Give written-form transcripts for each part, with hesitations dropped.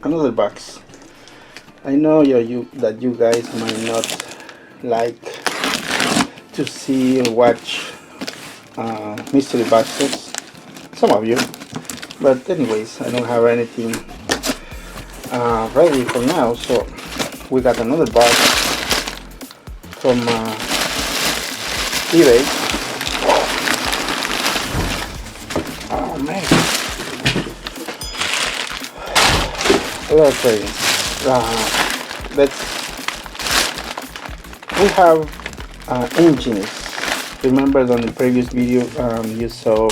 Another box. I know that you guys might not like to see or watch mystery boxes. Some of you, but anyways, I don't have anything ready for now. So we got another box from eBay. Oh man, a lot of things. We have engines. Remember on the previous video you saw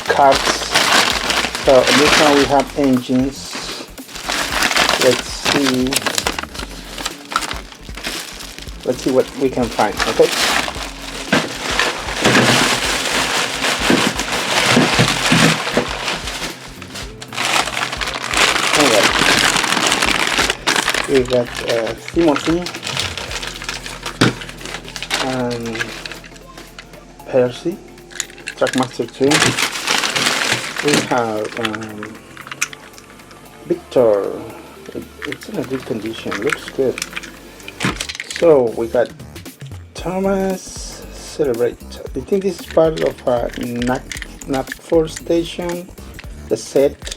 carts. So this one we have engines. Let's see what we can find. Okay. We got Timothy and Percy, Trackmaster 2. We have Victor. It's in a good condition, looks good. So we got Thomas Celebrate. I think this is part of a NAC4 station, the set.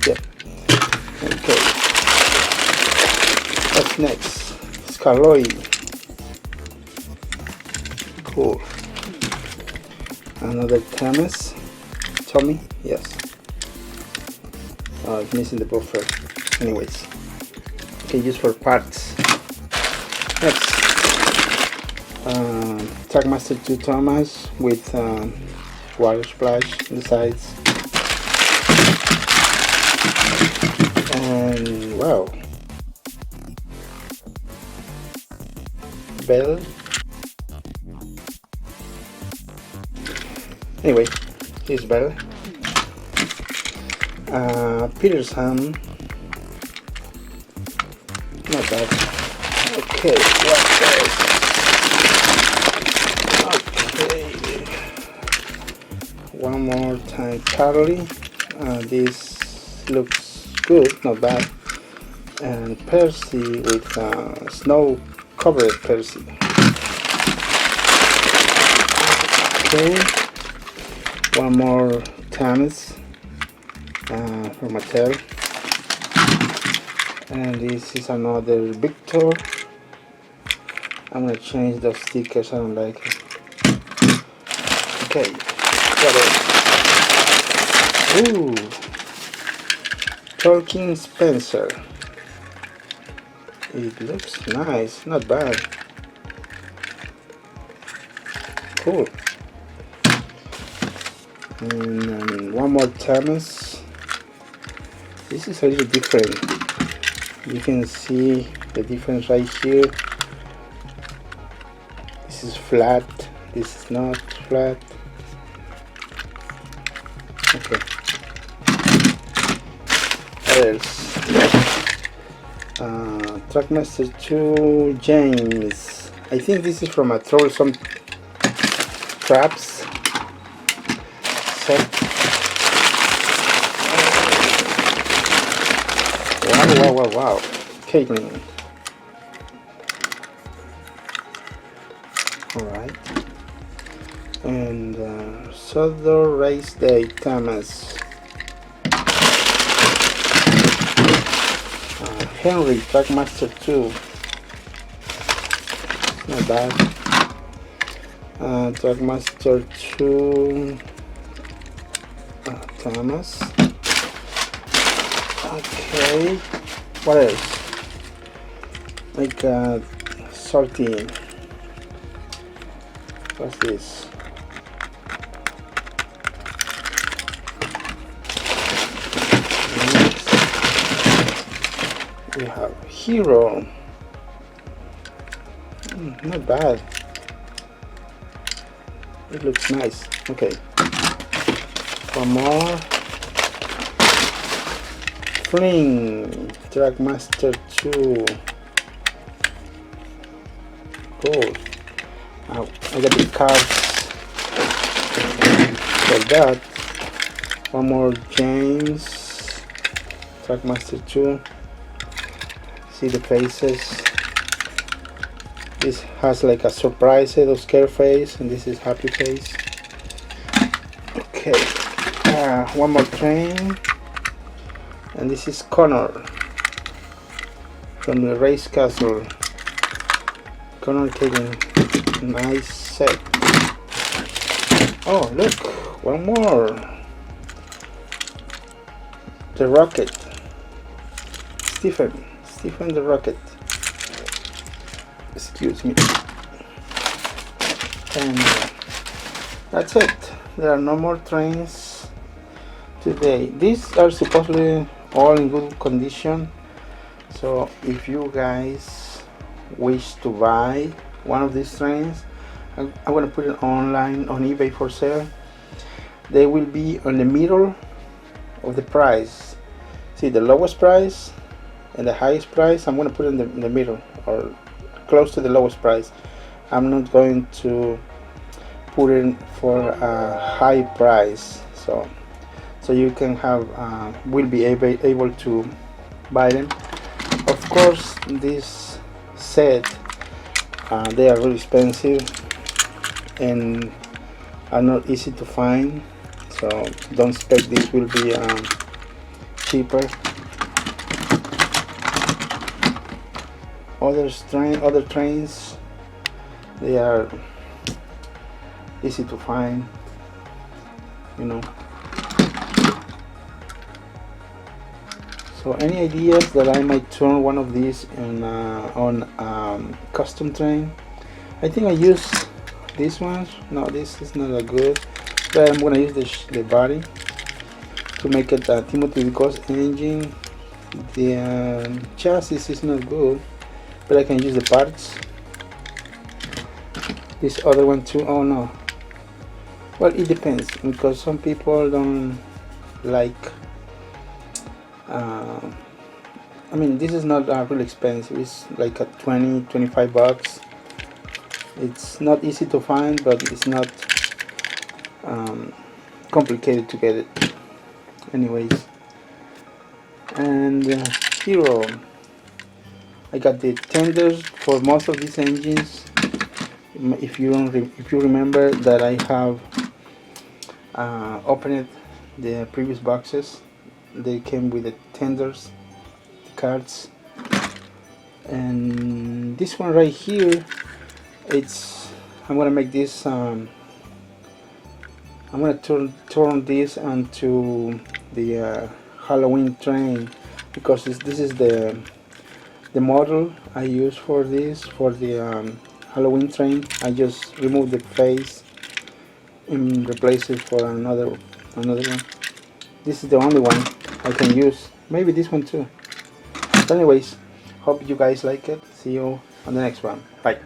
Yep. Okay. What's next? Scaloi. Cool. Another Thomas. Tommy? Yes. Oh, it's missing the buffer. Anyways. Okay, used for parts. Next. Trackmaster Thomas with water splash on the sides. And wow. Bell. Anyway, here's Bell. Peterson. Not bad. Okay, what's this? Okay. One more time, Charlie. This looks good, not bad. And Percy with snow covered Percy. Okay, one more Thomas from Mattel, and this is another Victor. I'm gonna change those stickers, I don't like it. Okay, what else? Ooh, Tolkien Spencer. It looks nice, not bad. Cool. And one more Thomas. This is a little different. You can see the difference right here. This is flat. This is not flat. Okay. What else? Trackmaster 2 James. I think this is from a troublesome traps set. Wow. Caitlin. Alright. And Southern Race Day Thomas. Henry Trackmaster 2. Not bad. Trackmaster 2 Thomas. Okay. What else? Like salty. What's this? Next, we have Hero. Not bad. It looks nice. Okay. One more. Fling. Trackmaster 2. Cool. I got the cards for that. One more James. Trackmaster 2. See the faces. This has like a surprise or scare face, and this is happy face. Okay, one more train, and this is Connor from the race castle. Connor taking nice set. Oh look, one more. The rocket. Stephen the rocket. Excuse me. And that's it. There are no more trains today. These are supposedly all in good condition. So if you guys wish to buy one of these trains, I'm going to put it online on eBay for sale. They will be on the middle of the price. See, the lowest price and the highest price, I'm going to put it in the middle, or close to the lowest price. I'm not going to put it for a high price, so you can have will be able to buy them. Of course, this set they are really expensive and are not easy to find, so don't expect this will be cheaper. Other trains, they are easy to find, you know. So any ideas that I might turn one of these in, on custom train? I think I use this one. No, this is not that good, but I'm gonna use the body to make it a Timothy because engine. The chassis is not good, but I can use the parts. This other one too. Oh no. Well, it depends, because some people don't like. I mean, this is not really expensive. It's like a 20-25 bucks. It's not easy to find, but it's not complicated to get it. Anyways, and Hero. I got the tenders for most of these engines. If you remember that I have opened the previous boxes, they came with the tenders, the cards, and this one right here, I'm gonna make this. I'm gonna turn this onto the Halloween train, because this is the model I use for this, for the Halloween train. I just remove the face and replace it for another one. This is the only one I can use. Maybe this one too. But anyways, hope you guys like it. See you on the next one. Bye.